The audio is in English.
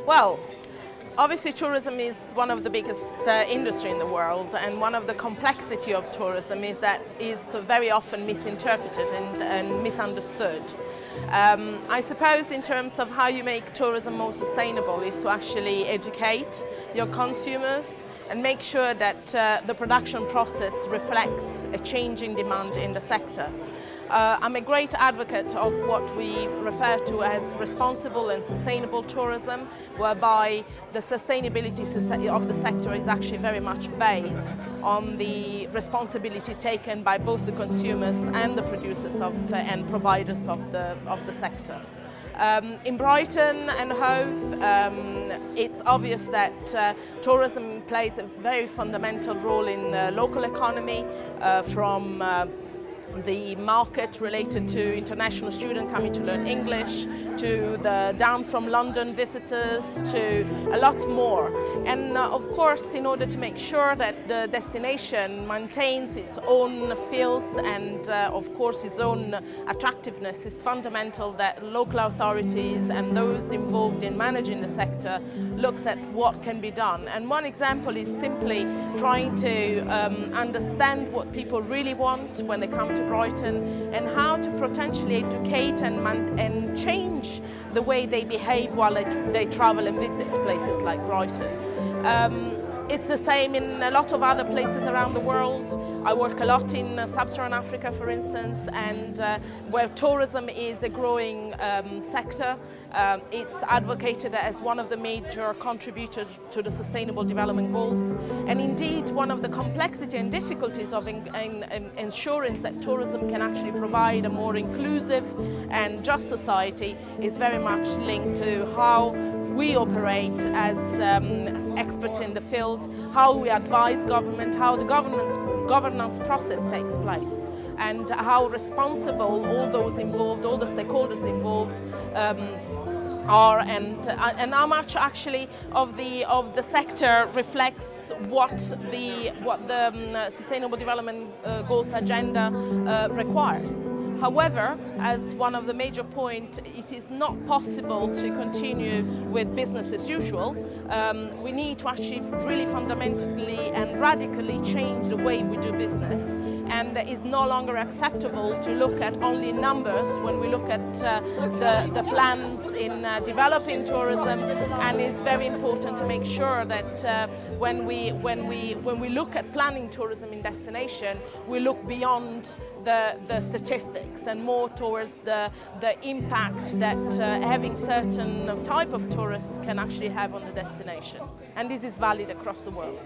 Well, obviously tourism is one of the biggest industry in the world, and one of the complexity of tourism is that is very often misinterpreted and misunderstood. I suppose in terms of how you make tourism more sustainable is to actually educate your consumers and make sure that the production process reflects a changing demand in the sector. I'm a great advocate of what we refer to as responsible and sustainable tourism, whereby the sustainability of the sector is actually very much based on the responsibility taken by both the consumers and the producers and providers of the sector. In Brighton and Hove, it's obvious that tourism plays a very fundamental role in the local economy, from the market related to international students coming to learn English, to the down from London visitors, to a lot more. And of course, in order to make sure that the destination maintains its own feels and of course its own attractiveness, it's fundamental that local authorities and those involved in managing the sector looks at what can be done. And one example is simply trying to understand what people really want when they come to Brighton, and how to potentially educate and change the way they behave while they travel and visit places like Brighton. It's the same in a lot of other places around the world. I work a lot in Sub-Saharan Africa, for instance, and where tourism is a growing sector. It's advocated as one of the major contributors to the Sustainable Development Goals. And indeed, one of the complexity and difficulties of ensuring that tourism can actually provide a more inclusive and just society is very much linked to how we operate as experts in the field, how we advise government, how the governance process takes place, and how responsible all those involved, all the stakeholders involved are, and how much actually of the sector reflects what the Sustainable Development Goals agenda requires. However, as one of the major points, it is not possible to continue with business as usual. We need to actually really fundamentally and radically change the way we do business. And it is no longer acceptable to look at only numbers when we look at the plans in developing tourism. And it's very important to make sure that when we look at planning tourism in destination, we look beyond the statistics and more towards the impact that having certain type of tourists can actually have on the destination. And this is valid across the world.